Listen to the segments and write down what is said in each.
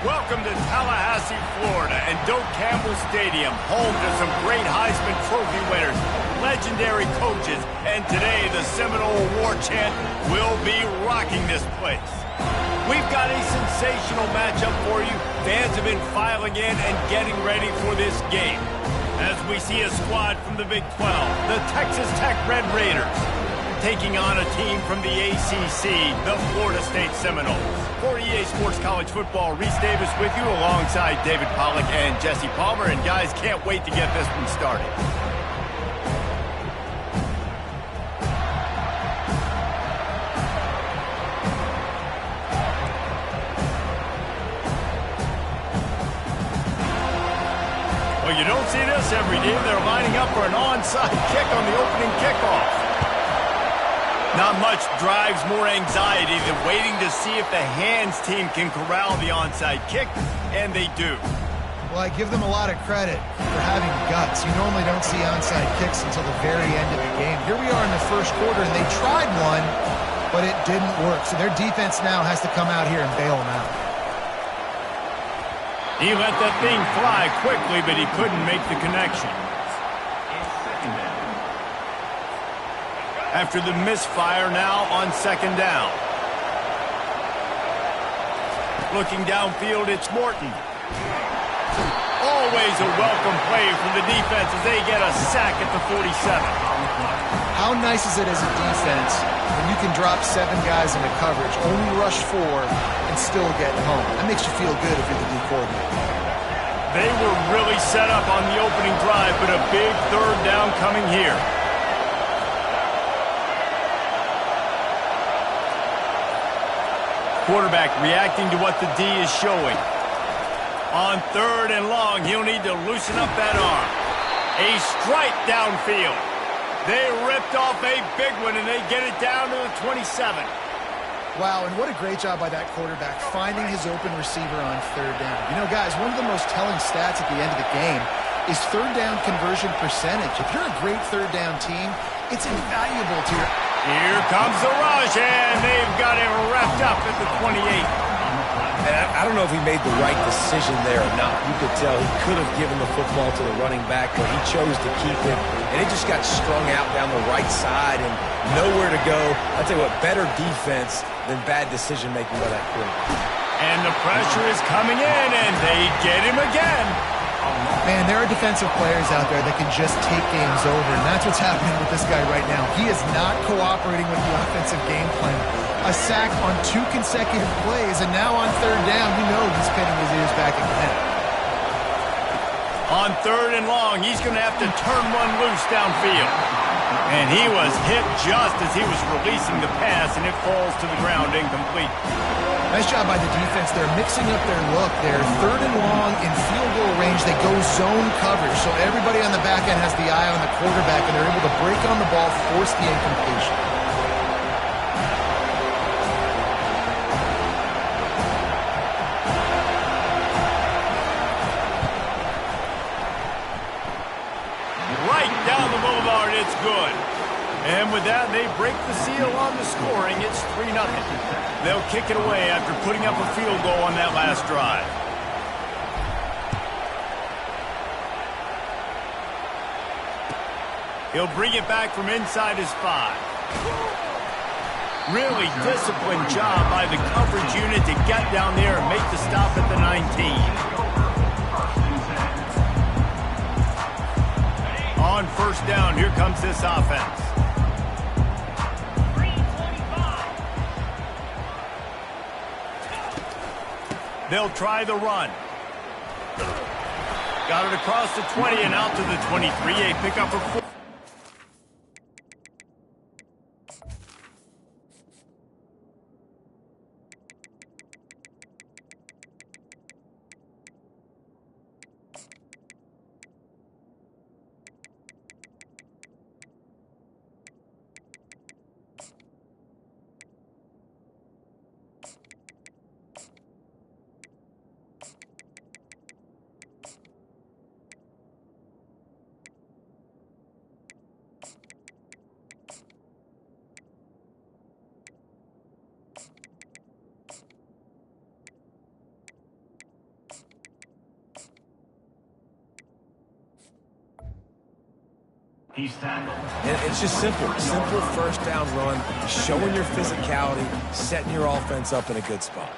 Welcome to Tallahassee, Florida, and Doak Campbell Stadium, home to some great Heisman Trophy winners, legendary coaches, and today the Seminole War Chant will be rocking this place. We've got a sensational matchup for you. Fans have been filing in and getting ready for this game. As we see a squad from the Big 12, the Texas Tech Red Raiders, taking on a team from the ACC, the Florida State Seminoles. For EA Sports College Football, Reese Davis with you alongside David Pollack and Jesse Palmer. And guys, can't wait to get this one started. Well, you don't see this every day. They're lining up for an onside kick on the opening kickoff. Not much drives more anxiety than waiting to see if the hands team can corral the onside kick, and they do. Well, I give them a lot of credit for having guts. You normally don't see onside kicks until the very end of the game. Here we are in the first quarter, and they tried one, but it didn't work. So their defense now has to come out here and bail them out. He let that thing fly quickly, but he couldn't make the connection. After the misfire, now on second down. Looking downfield, it's Morton. Always a welcome play from the defense as they get a sack at the 47. How nice is it as a defense when you can drop 7 guys into coverage, only rush 4, and still get home? That makes you feel good if you're the D coordinator. They were really set up on the opening drive, but a big third down coming here. Quarterback reacting to what the D is showing. On third and long, he'll need to loosen up that arm. A strike downfield. They ripped off a big one, and they get it down to the 27. Wow, and what a great job by that quarterback, finding his open receiver on third down. You know, guys, one of the most telling stats at the end of the game is third down conversion percentage. If you're a great third down team, it's invaluable to your... Here comes the rush, and they've got it wrapped up at the 28. And I don't know if he made the right decision there or not. You could tell he could have given the football to the running back, but he chose to keep it. And it just got strung out down the right side and nowhere to go. I'll tell you what, better defense than bad decision-making by that quarterback. And the pressure is coming in, and they get him again. Man, there are defensive players out there that can just take games over, and that's what's happening with this guy right now. He is not cooperating with the offensive game plan. A sack on 2 consecutive plays, and now on third down, you know he's pinning his ears back again. On third and long, he's going to have to turn one loose downfield. And he was hit just as he was releasing the pass, and it falls to the ground incomplete. Nice job by the defense. They're mixing up their look. They're third and long in field goal range. They go zone coverage, so everybody on the back end has the eye on the quarterback, and they're able to break on the ball, force the incompletion. Right down the boulevard, it's good. And with that, they break the seal on the scoring. It's 3-0. They'll kick it away after putting up a field goal on that last drive. He'll bring it back from inside his 5. Really disciplined job by the coverage unit to get down there and make the stop at the 19. On first down, here comes this offense. They'll try the run. Got it across the 20 and out to the 23. A pickup for 4. He's tackled. And it's just simple first down run, showing your physicality, setting your offense up in a good spot.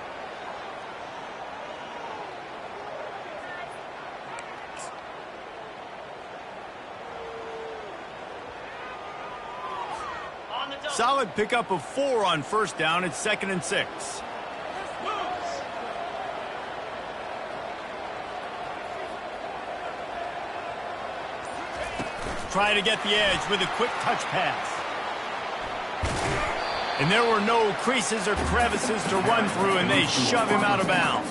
Solid pickup of 4 on first down. It's 2nd and 6. Trying to get the edge with a quick touch pass. And there were no creases or crevices to run through, and they shove him out of bounds.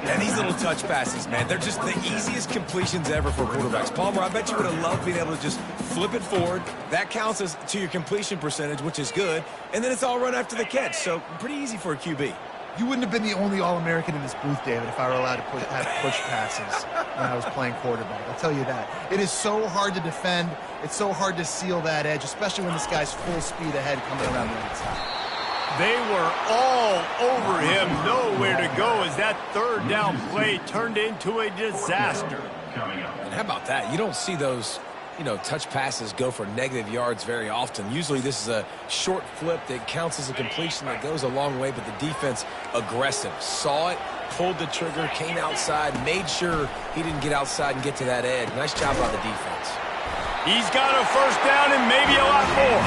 And these little touch passes, man, they're just the easiest completions ever for quarterbacks. Palmer, I bet you would have loved being able to just flip it forward. That counts as to your completion percentage, which is good. And then it's all run after the catch, so pretty easy for a QB. You wouldn't have been the only All-American in this booth, David, if I were allowed to have push passes when I was playing quarterback. I'll tell you that. It is so hard to defend. It's so hard to seal that edge, especially when this guy's full speed ahead coming around the right side. They were all over him, nowhere to go as that third down play turned into a disaster. And how about that? You don't see those, touch passes go for negative yards very often. Usually this is a short flip that counts as a completion that goes a long way, but the defense aggressive. Saw it, pulled the trigger, came outside, made sure he didn't get outside and get to that edge. Nice job by the defense. He's got a first down and maybe a lot more.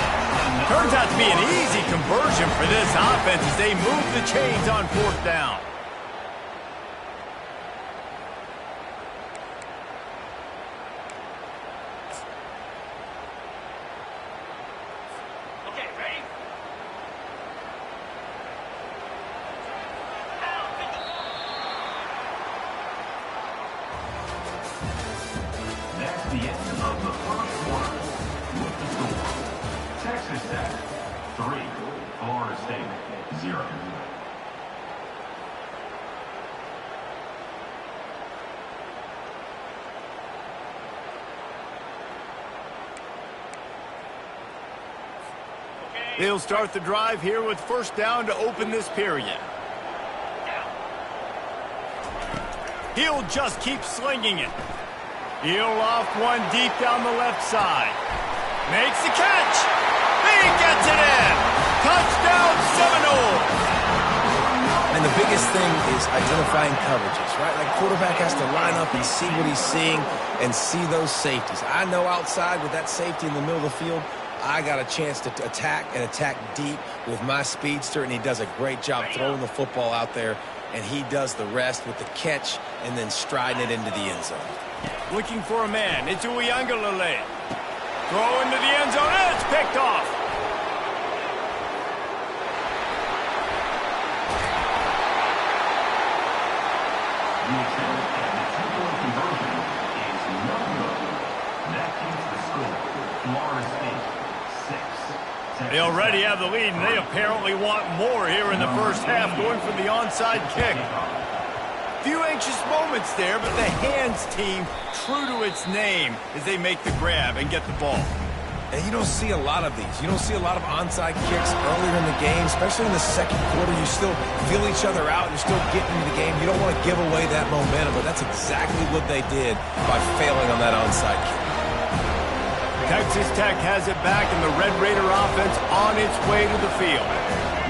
Turns out to be an easy conversion for this offense as they move the chains on 4th down. The end of the first quarter with the score. Texas Tech 3, Florida State 0. They'll start the drive here with first down to open this period. He'll just keep slinging it. He'll loft one deep down the left side. Makes the catch. He gets it in. Touchdown Seminoles. And the biggest thing is identifying coverages, right? Like quarterback has to line up and see what he's seeing and see those safeties. I know outside with that safety in the middle of the field, I got a chance to attack and attack deep with my speedster, and he does a great job throwing the football out there, and he does the rest with the catch and then striding it into the end zone. Looking for a man. It's Uiagalelei. Throw into the end zone. And it's picked off. The attempt at the two-point conversion is no good. That keeps the score. Florida State 6. They already have the lead, and they apparently want more here in the first half, going for the onside kick. Few anxious moments there, but the hands team true to its name as they make the grab and get the ball. And you don't see a lot of these. You don't see a lot of onside kicks earlier in the game, especially in the second quarter. You still feel each other out. You're still getting into the game. You don't want to give away that momentum, but that's exactly what they did by failing on that onside kick. Texas Tech has it back, and the Red Raider offense on its way to the field.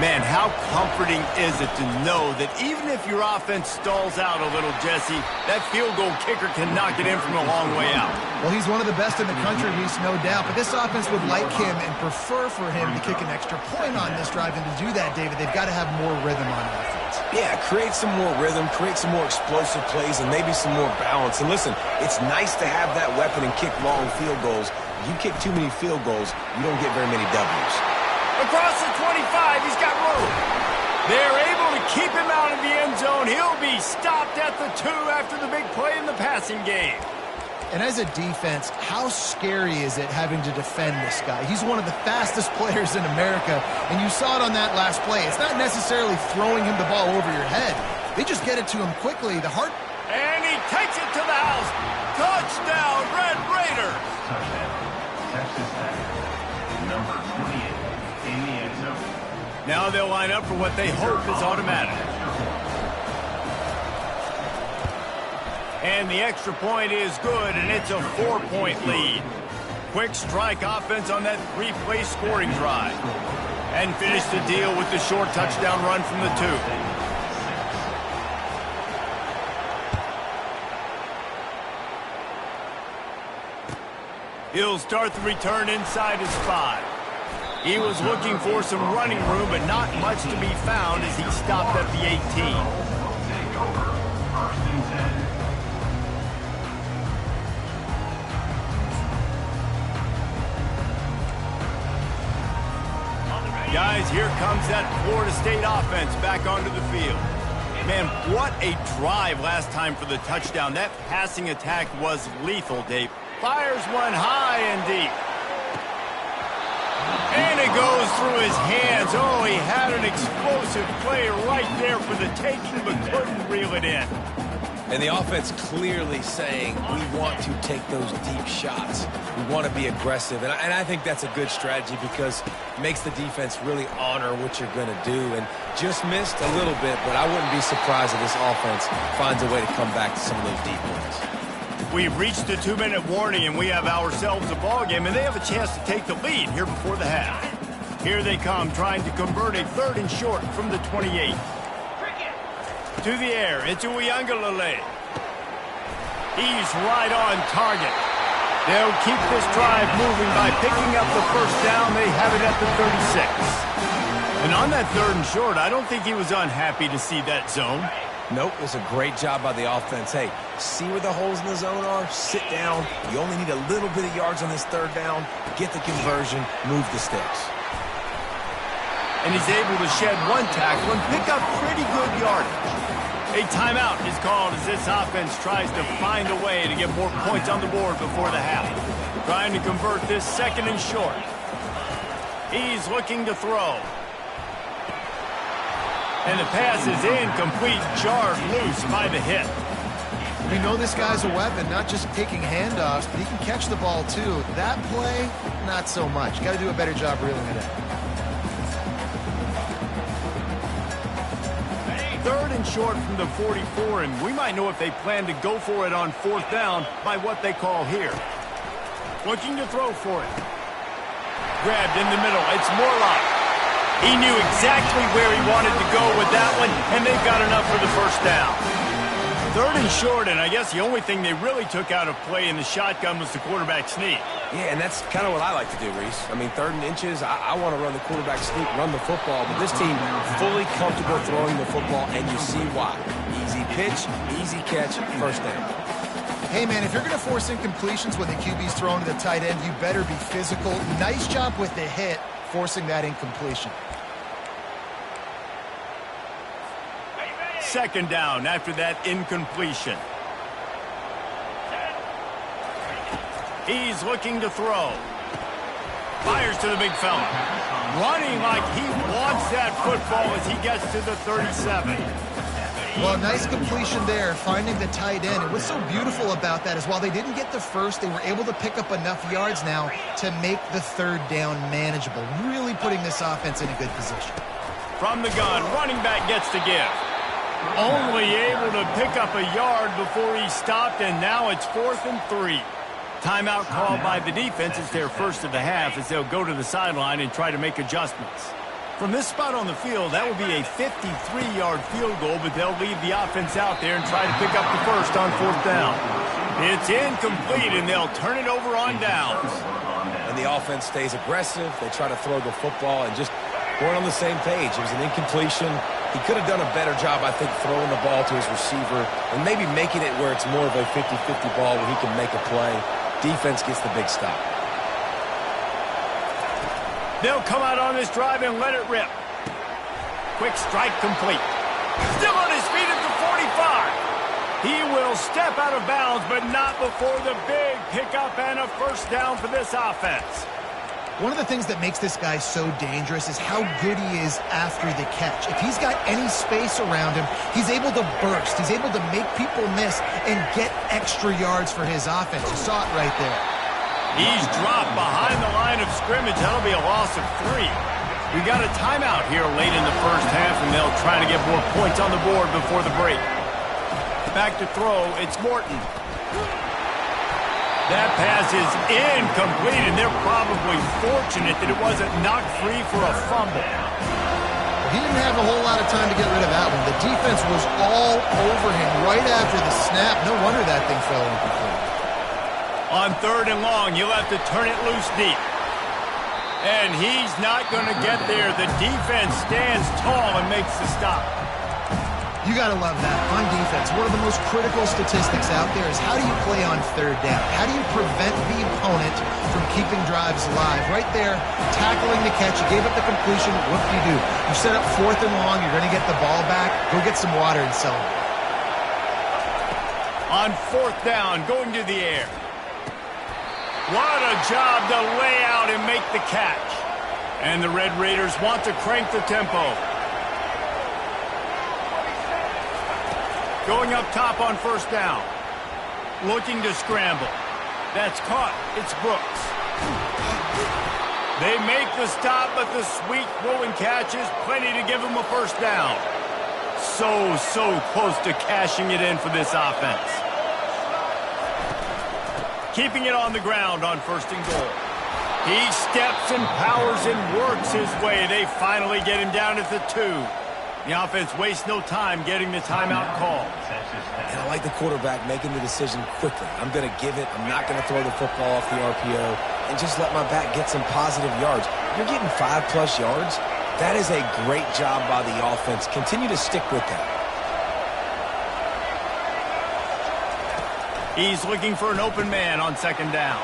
Man, how comforting is it to know that even if your offense stalls out a little, Jesse, that field goal kicker can knock it in from a long way out. Well, he's one of the best in the country, Reese, no doubt. But this offense would like him and prefer for him to kick an extra point on this drive. And to do that, David, they've got to have more rhythm on offense. Yeah, create some more rhythm, create some more explosive plays, and maybe some more balance. And listen, it's nice to have that weapon and kick long field goals. If you kick too many field goals, you don't get very many W's. Across the 25, he's got room. They're able to keep him out of the end zone. He'll be stopped at the 2 after the big play in the passing game. And as a defense, how scary is it having to defend this guy? He's one of the fastest players in America, and you saw it on that last play. It's not necessarily throwing him the ball over your head. They just get it to him quickly. And he takes it to the house. Touchdown, Red Raiders. Touchdown. Texas Tech. Number 28 in the end zone. Now they'll line up for what they hope is automatic. And the extra point is good, and it's a 4-point lead. quick strike offense on that three-play scoring drive. And finish the deal with the short touchdown run from the 2. He'll start the return inside his 5. He was looking for some running room, but not much to be found as he stopped at the 18. Guys, here comes that Florida State offense back onto the field. Man, what a drive last time for the touchdown. That passing attack was lethal, Dave. Fires one high and deep. And it goes through his hands. Oh, he had an explosive play right there for the taking, but couldn't reel it in. And the offense clearly saying, we want to take those deep shots. We want to be aggressive. And I think that's a good strategy because it makes the defense really honor what you're going to do. And just missed a little bit, but I wouldn't be surprised if this offense finds a way to come back to some of those deep ones. We've reached the 2-minute warning, and we have ourselves a ball game, and they have a chance to take the lead here before the half. Here they come, trying to convert a 3rd and short from the 28. To the air, it's Uiagalelei. He's right on target. They'll keep this drive moving by picking up the first down. They have it at the 36. And on that 3rd and short, I don't think he was unhappy to see that zone. Nope, it was a great job by the offense. Hey, see where the holes in the zone are? Sit down. You only need a little bit of yards on this 3rd down. Get the conversion, move the sticks. And he's able to shed one tackle and pick up pretty good yardage. A timeout is called as this offense tries to find a way to get more points on the board before the half. Trying to convert this 2nd and short. He's looking to throw. And the pass is incomplete, jarred loose by the hit. We know this guy's a weapon, not just taking handoffs, but he can catch the ball too. That play, not so much. Got to do a better job reeling it in. 3rd and short from the 44, and we might know if they plan to go for it on 4th down by what they call here. Looking to throw for it. Grabbed in the middle. It's Morlock. He knew exactly where he wanted to go with that one, and they've got enough for the first down. 3rd and short, and I guess the only thing they really took out of play in the shotgun was the quarterback sneak. Yeah, and that's kind of what I like to do, Reese. I mean, 3rd and inches, I want to run the quarterback sneak, run the football, but this team fully comfortable throwing the football, and you see why. Easy pitch, easy catch, first down. Hey, man, if you're going to force incompletions when the QB's thrown to the tight end, you better be physical. Nice job with the hit, forcing that incompletion. 2nd down after that incompletion. He's looking to throw. Fires to the big fella. Running like he wants that football as he gets to the 37. Well, nice completion there, finding the tight end. And what's so beautiful about that is while they didn't get the first, they were able to pick up enough yards now to make the 3rd down manageable, really putting this offense in a good position. From the gun, running back gets to give. Only able to pick up a yard before he stopped, and now it's 4th and 3. Timeout called by the defense. It's their first of the half as they'll go to the sideline and try to make adjustments. From this spot on the field, that will be a 53-yard field goal, but they'll leave the offense out there and try to pick up the first on 4th down. It's incomplete, and they'll turn it over on downs. And the offense stays aggressive. They try to throw the football and just weren't on the same page. It was an incompletion. He could have done a better job, I think, throwing the ball to his receiver and maybe making it where it's more of a 50-50 ball where he can make a play. Defense gets the big stop. They'll come out on this drive and let it rip. Quick strike complete. Still on his feet at the 45. He will step out of bounds, but not before the big pickup and a first down for this offense. One of the things that makes this guy so dangerous is how good he is after the catch. If he's got any space around him, he's able to burst. He's able to make people miss and get extra yards for his offense. You saw it right there. He's dropped behind the line of scrimmage. That'll be a loss of 3. We got a timeout here late in the first half, and they'll try to get more points on the board before the break. Back to throw, it's Morton. That pass is incomplete, and they're probably fortunate that it wasn't knocked free for a fumble. He didn't have a whole lot of time to get rid of that one. The defense was all over him right after the snap. No wonder that thing fell incomplete. On 3rd and long, you'll have to turn it loose deep. And he's not going to get there. The defense stands tall and makes the stop. You got to love that. On defense, one of the most critical statistics out there is how do you play on 3rd down? How do you prevent the opponent from keeping drives alive? Right there, tackling the catch. You gave up the completion. What do? You set up 4th and long. You're going to get the ball back. Go get some water and celebrate. On 4th down, going to the air. What a job to lay out and make the catch. And the Red Raiders want to crank the tempo. Going up top on 1st down. Looking to scramble. That's caught. It's Brooks. They make the stop, but the sweet throwing catch is plenty to give them a 1st down. So close to cashing it in for this offense. Keeping it on the ground on 1st and goal. He steps and powers and works his way. They finally get him down at the 2. The offense wastes no time getting the timeout call. And I like the quarterback making the decision quickly. I'm going to give it. I'm not going to throw the football off the RPO and just let my back get some positive yards. You're getting 5+ yards. That is a great job by the offense. Continue to stick with that. He's looking for an open man on 2nd down.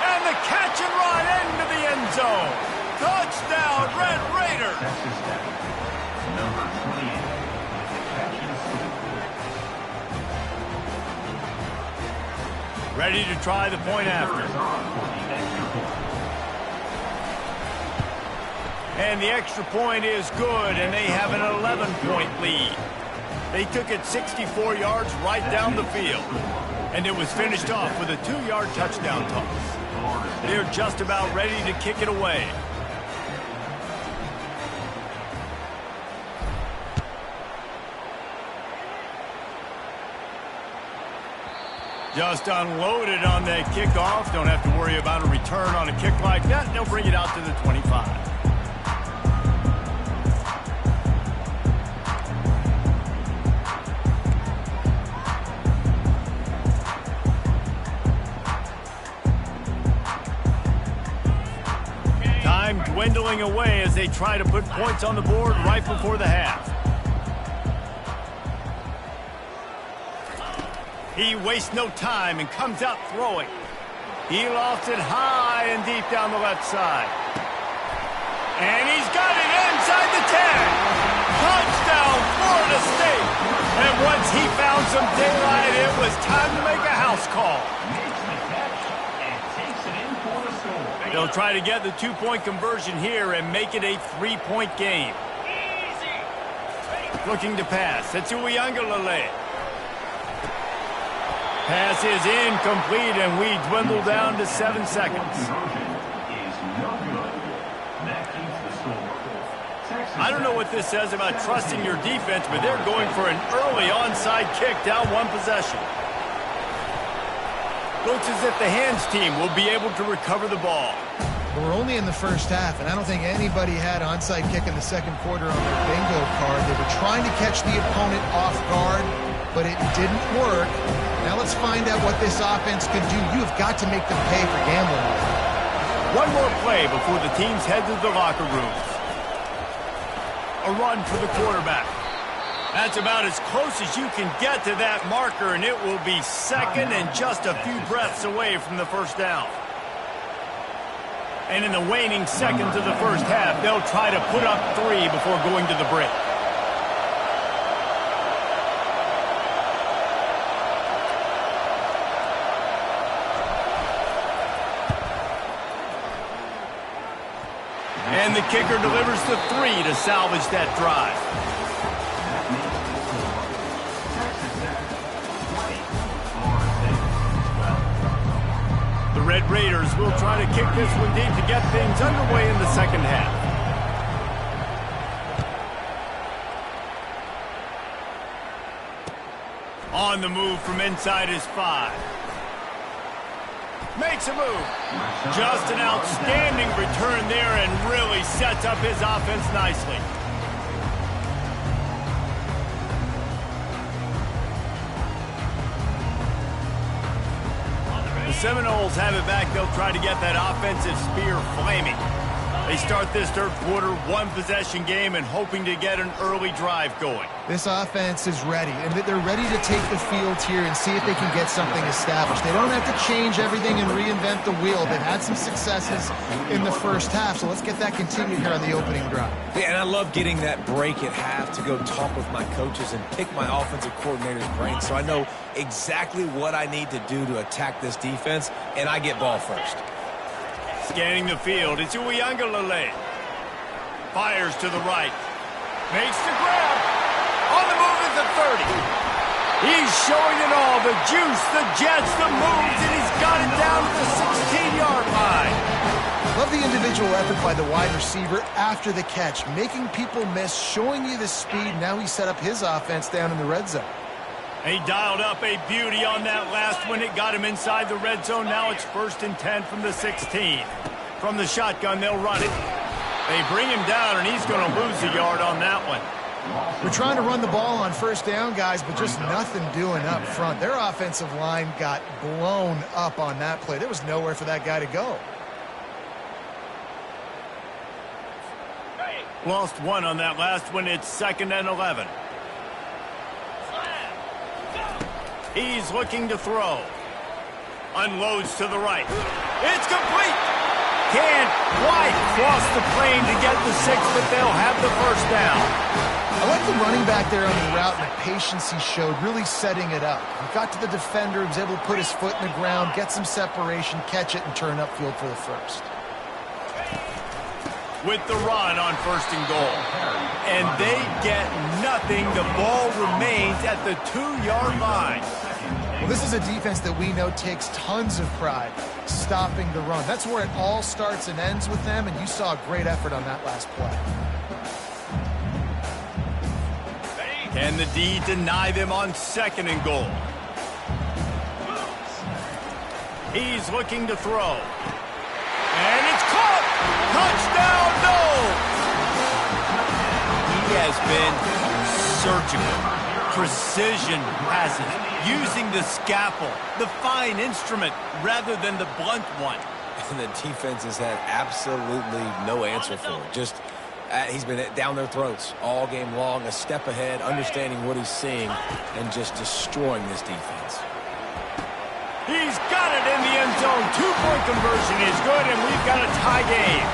And the catch and run into the end zone. Touchdown, Red Raiders. Number 28, catch and score. Ready to try the point after. And the extra point is good, and they have an 11-point lead. They took it 64 yards right down the field. And it was finished off with a 2-yard touchdown toss. They're just about ready to kick it away. Just unloaded on that kickoff. Don't have to worry about a return on a kick like that. They'll bring it out to the 25. Time dwindling away as they try to put points on the board right before the half. He wastes no time and comes out throwing. He lofts it high and deep down the left side. And he's got it inside the 10. Touchdown, Florida State. And once he found some daylight, it was time to make a house call. Makes the catch and takes it in for the score. They'll try to get the 2-point conversion here and make it a 3-point game. Looking to pass. It's Uiagalelei. Pass is incomplete, and we dwindle down to 7 seconds. I don't know what this says about trusting your defense, but they're going for an early onside kick down 1 possession. Looks as if the hands team will be able to recover the ball. But we're only in the 1st half, and I don't think anybody had onside kick in the 2nd quarter on their bingo card. They were trying to catch the opponent off guard, but it didn't work. Now let's find out what this offense can do. You have got to make them pay for gambling. One more play before the teams head to the locker rooms. A run for the quarterback. That's about as close as you can get to that marker, and it will be 2nd and just a few breaths away from the 1st down. And in the waning seconds of the 1st half, they'll try to put up 3 before going to the break. And the kicker delivers the 3 to salvage that drive. The Red Raiders will try to kick this one deep to get things underway in the 2nd half. On the move from inside his 5. Makes a move. Just an outstanding return there and really sets up his offense nicely. The Seminoles have it back. They'll try to get that offensive spear flaming. They start this third quarter, one-possession game, and hoping to get an early drive going. This offense is ready, and they're ready to take the field here and see if they can get something established. They don't have to change everything and reinvent the wheel. They've had some successes in the first half, so let's get that continued here on the opening drive. Yeah, and I love getting that break at half to go talk with my coaches and pick my offensive coordinator's brain so I know exactly what I need to do to attack this defense, and I get ball first. Scanning the field, it's Uiagalelei. Fires to the right. Makes the grab. On the move at the 30. He's showing it all. The juice, the jets, the moves, and he's got it down to the 16-yard line. Love the individual effort by the wide receiver after the catch, making people miss, showing you the speed. Now he set up his offense down in the red zone. He dialed up a beauty on that last one. It got him inside the red zone. Now it's 1st and 10 from the 16. From the shotgun, they'll run it. They bring him down, and he's going to lose a yard on that one. We're trying to run the ball on first down, guys, but just nothing doing up front. Their offensive line got blown up on that play. There was nowhere for that guy to go. Lost one on that last one. It's 2nd and 11. He's looking to throw. Unloads to the right. It's complete. Can't quite cross the plane to get the 6, but they'll have the first down. I like the running back there on the route and the patience he showed, really setting it up. He got to the defender, he was able to put his foot in the ground, get some separation, catch it, and turn upfield for the first. With the run on 1st and goal. And they get nothing. The ball remains at the 2-yard line. Well, this is a defense that we know takes tons of pride stopping the run. That's where it all starts and ends with them, and you saw a great effort on that last play. Can the D deny them on 2nd and goal? He's looking to throw. And it's caught! Touchdown, no! He has been surgical. Precision passes, using the scalpel, the fine instrument, rather than the blunt one. And the defense has had absolutely no answer for it. Just, he's been down their throats all game long, a step ahead, understanding what he's seeing, and just destroying this defense. He's got it in the end zone. 2-point conversion is good, and we've got a tie game.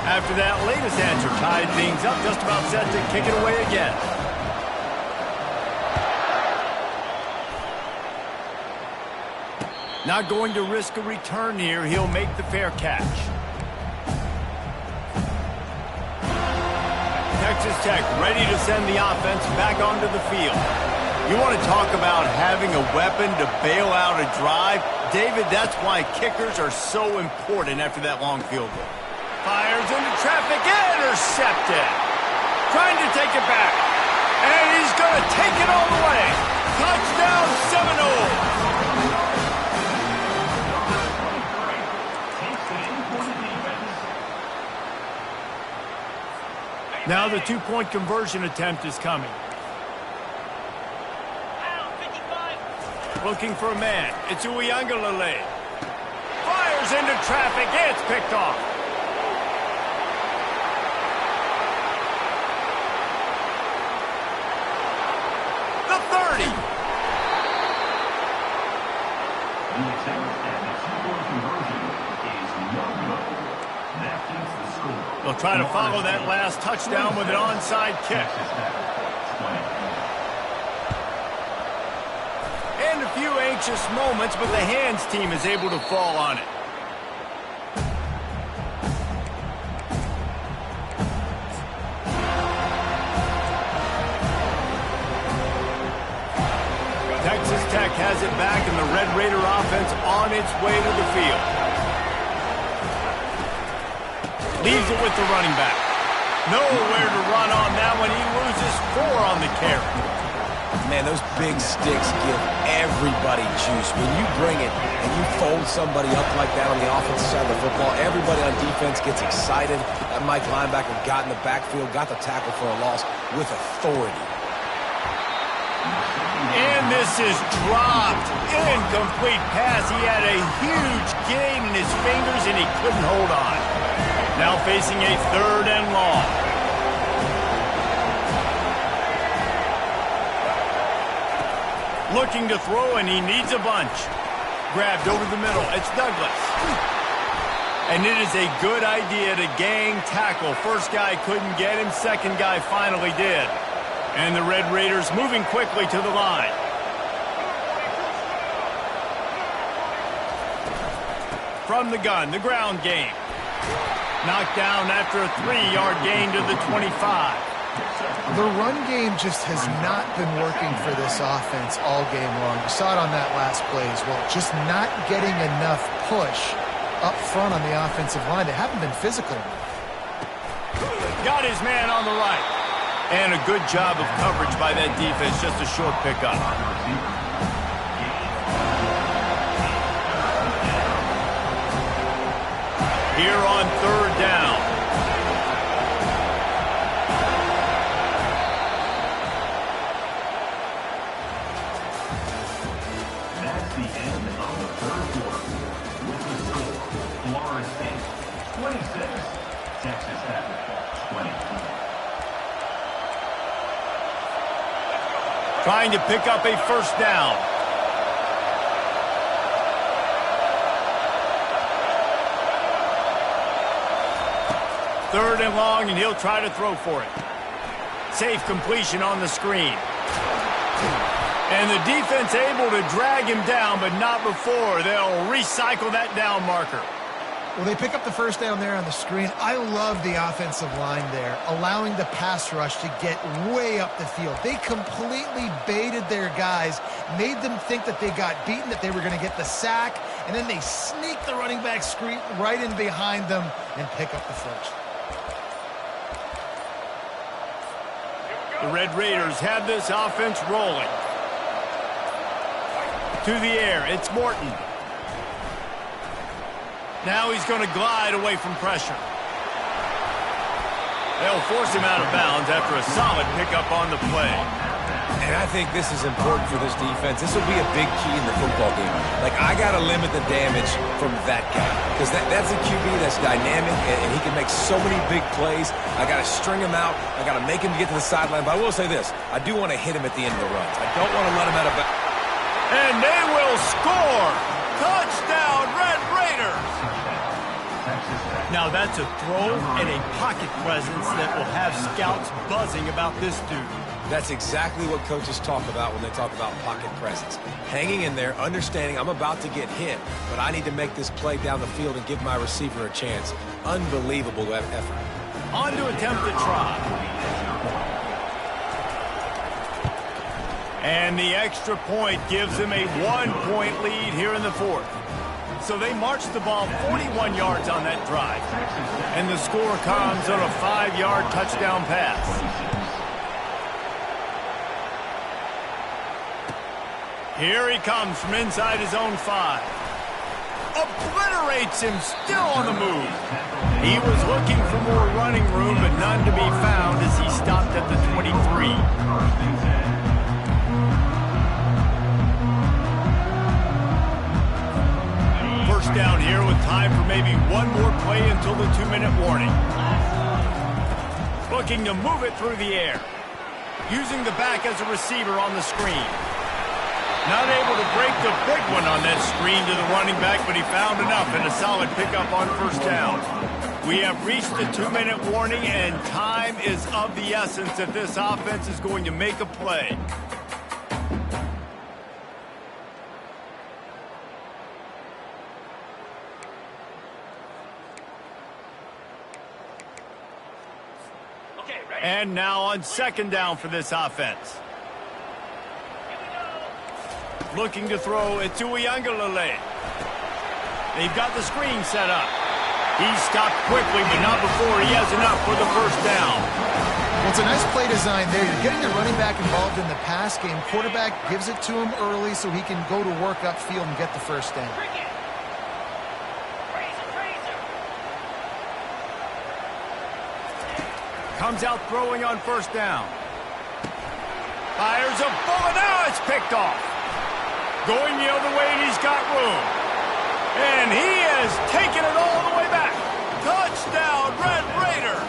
After that latest answer tied things up, just about set to kick it away again. Not going to risk a return here. He'll make the fair catch. Texas Tech ready to send the offense back onto the field. You want to talk about having a weapon to bail out a drive? David, that's why kickers are so important after that long field goal. Fires into traffic, intercepted. Trying to take it back. And he's going to take it all the way. Touchdown, Seminoles. Now the 2-point conversion attempt is coming. Looking for a man. It's Uiagalelei. Fires into traffic. It's picked off. The 30. The attempt at the 2-point conversion is no good. That keeps the score. They'll try to follow that last touchdown with an onside kick. And a few anxious moments, but the hands team is able to fall on it. Texas Tech has it back, and the Red Raider offense on its way to the field. Leaves it with the running back. Nowhere to run on that one. He loses 4 on the carry. Man, those big sticks give everybody juice. When you bring it and you fold somebody up like that on the offensive side of the football, everybody on defense gets excited. That Mike linebacker got in the backfield, got the tackle for a loss with authority. And this is dropped. Incomplete pass. He had a huge gain in his fingers, and he couldn't hold on. Now facing a 3rd and long. Looking to throw, and he needs a bunch. Grabbed over the middle. It's Douglas. And it is a good idea to gang tackle. First guy couldn't get him. Second guy finally did. And the Red Raiders moving quickly to the line. From the gun, the ground game. Knocked down after a 3-yard gain to the 25. The run game just has not been working for this offense all game long. You saw it on that last play as well. Just not getting enough push up front on the offensive line. They haven't been physical enough. Got his man on the right. And a good job of coverage by that defense. Just a short pickup. Here on 3rd down. That's the end of the 3rd quarter. With the score, Florida State 26, Texas Tech 20. Trying to pick up a 1st down. Third and long, and he'll try to throw for it. Safe completion on the screen. And the defense able to drag him down, but not before. They'll recycle that down marker. Well, they pick up the 1st down there on the screen. I love the offensive line there, allowing the pass rush to get way up the field. They completely baited their guys, made them think that they got beaten, that they were going to get the sack, and then they sneak the running back screen right in behind them and pick up the 1st. The Red Raiders have this offense rolling. To the air, it's Morton. Now he's going to glide away from pressure. They'll force him out of bounds after a solid pickup on the play. And I think this is important for this defense. This will be a big key in the football game. Like, I got to limit the damage from that guy. Because that's a QB that's dynamic, and he can make so many big plays. I got to string him out. I got to make him get to the sideline. But I will say this. I do want to hit him at the end of the runs. I don't want to let him out of bounds. And they will score! Touchdown, Red Raiders! Now that's a throw and a pocket presence that will have scouts buzzing about this dude. That's exactly what coaches talk about when they talk about pocket presence. Hanging in there, understanding I'm about to get hit, but I need to make this play down the field and give my receiver a chance. Unbelievable effort. On to attempt the try. And the extra point gives them a 1-point lead here in the 4th. So they marched the ball 41 yards on that drive. And the score comes on a 5-yard touchdown pass. Here he comes from inside his own 5. Obliterates him, still on the move. He was looking for more running room, but none to be found as he stopped at the 23. First down here with time for maybe one more play until the 2-minute warning. Looking to move it through the air. Using the back as a receiver on the screen. Not able to break the big one on that screen to the running back, but he found enough and a solid pickup on 1st down. We have reached the 2-minute warning, and time is of the essence if this offense is going to make a play. And now on 2nd down for this offense. Looking to throw it to Uiagalelei. They've got the screen set up. He stopped quickly, but not before he has enough for the 1st down. Well, it's a nice play design there. You're getting the running back involved in the pass game. Quarterback gives it to him early so he can go to work upfield and get the first down. Comes out throwing on first down. Fires a bullet. Now it's picked off. Going the other way, and he's got room. And he has taken it all the way back. Touchdown, Red Raiders.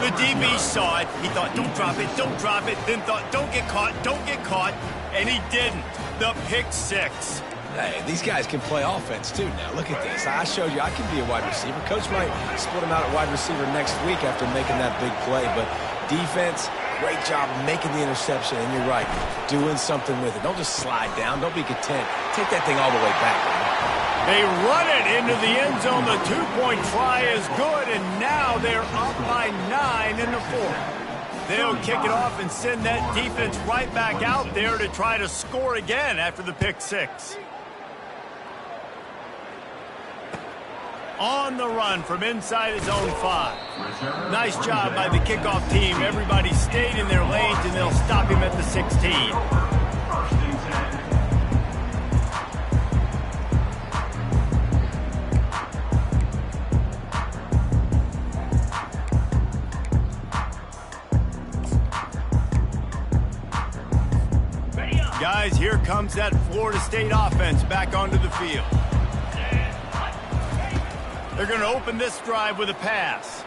The DB saw it. He thought, don't drop it, don't drop it. Then thought, don't get caught, don't get caught. And he didn't. The pick six. Hey, these guys can play offense, too, now. Look at this. I showed you I can be a wide receiver. Coach might split him out at wide receiver next week after making that big play. But defense, great job making the interception. And you're right, doing something with it. Don't just slide down. Don't be content. Take that thing all the way back, man. They run it into the end zone. The two-point try is good, and now they're up by 9 in the fourth. They'll kick it off and send that defense right back out there to try to score again after the pick six. On the run from inside his own 5. Nice job by the kickoff team. Everybody stayed in their lanes, and they'll stop him at the 16. Guys, here comes that Florida State offense back onto the field. They're going to open this drive with a pass.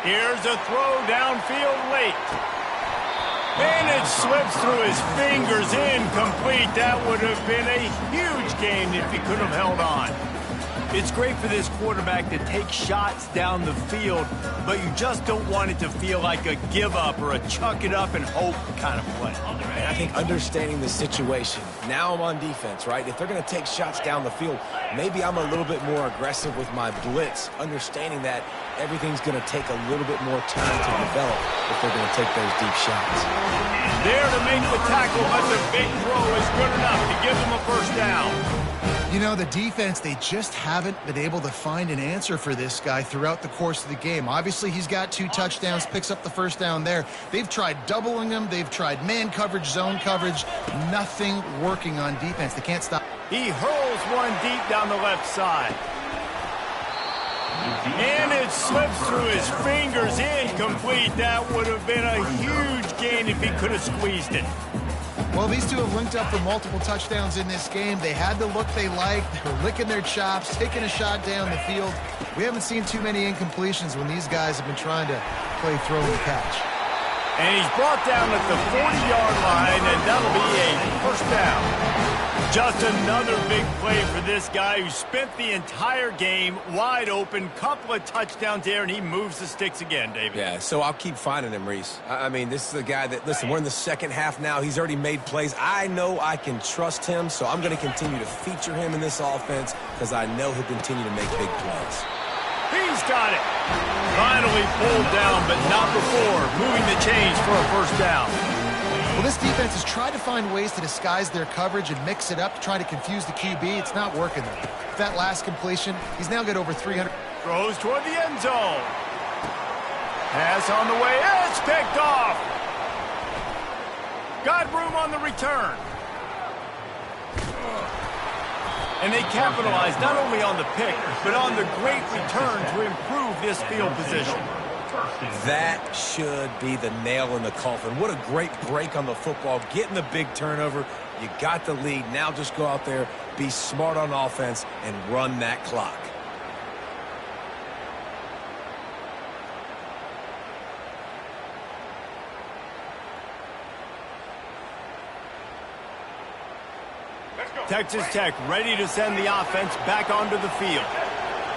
Here's a throw downfield late. And it slips through his fingers, incomplete. That would have been a huge gain if he could have held on. It's great for this quarterback to take shots down the field, but you just don't want it to feel like a give up or a chuck it up and hope kind of play. And I think understanding the situation, now I'm on defense, right? If they're going to take shots down the field, maybe I'm a little bit more aggressive with my blitz, understanding that everything's going to take a little bit more time to develop if they're going to take those deep shots. There to make the tackle, but the big throw is good enough to give them a first down. You know, the defense, they just haven't been able to find an answer for this guy throughout the course of the game. Obviously, he's got 2 touchdowns, picks up the first down there. They've tried doubling him. They've tried man coverage, zone coverage. Nothing working on defense. They can't stop. He hurls one deep down the left side. And it slips through his fingers, incomplete. That would have been a huge gain if he could have squeezed it. Well, these two have linked up for multiple touchdowns in this game. They had the look they liked. They were licking their chops, taking a shot down the field. We haven't seen too many incompletions when these guys have been trying to play throw and catch. And he's brought down at the 40-yard line, and that'll be a first down. Just another big play for this guy who spent the entire game wide open, couple of touchdowns there, and he moves the sticks again, David. Yeah, so I'll keep finding him, Reese. I mean, this is a guy that, listen, we're in the second half now. He's already made plays. I know I can trust him, so I'm going to continue to feature him in this offense because I know he'll continue to make big plays. He's got it. Finally pulled down, but not before moving the chains for a first down. Well, this defense has tried to find ways to disguise their coverage and mix it up to try to confuse the QB. It's not working there. That last completion, he's now got over 300. Throws toward the end zone. Pass on the way. It's picked off. Got room on the return. And they capitalized not only on the pick, but on the great return to improve this field position. That should be the nail in the coffin. What a great break on the football. Getting the big turnover. You got the lead. Now just go out there, be smart on offense, and run that clock. Texas Tech ready to send the offense back onto the field.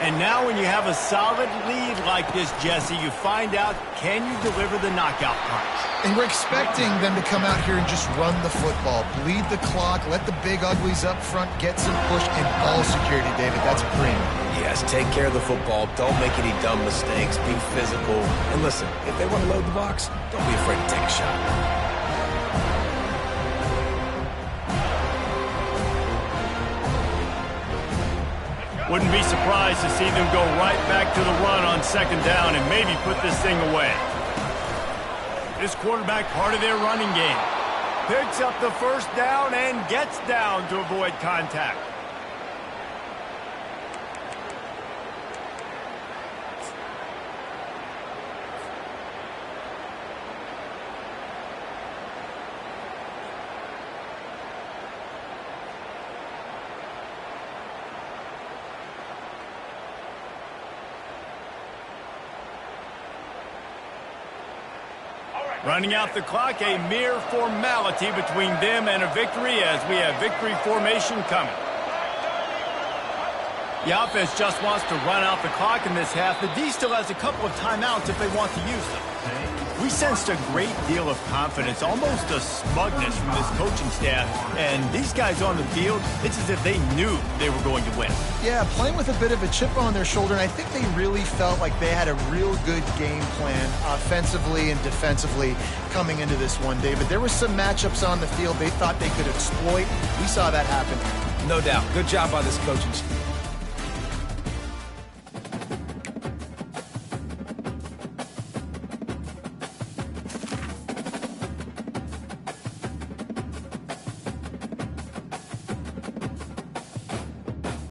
And now when you have a solid lead like this, Jesse, you find out, can you deliver the knockout punch? And we're expecting them to come out here and just run the football, bleed the clock, let the big uglies up front get some push and ball security, David. That's a premium. Yes, take care of the football. Don't make any dumb mistakes. Be physical. And listen, if they want to load the box, don't be afraid to take a shot. Wouldn't be surprised to see them go right back to the run on second down and maybe put this thing away. This quarterback part of their running game. Picks up the first down and gets down to avoid contact. Running out the clock, a mere formality between them and a victory as we have victory formation coming. The offense just wants to run out the clock in this half. The D still has a couple of timeouts if they want to use them. We sensed a great deal of confidence, almost a smugness from this coaching staff. And these guys on the field, it's as if they knew they were going to win. Yeah, playing with a bit of a chip on their shoulder, and I think they really felt like they had a real good game plan offensively and defensively coming into this one, David. There were some matchups on the field they thought they could exploit. We saw that happen. No doubt. Good job by this coaching staff.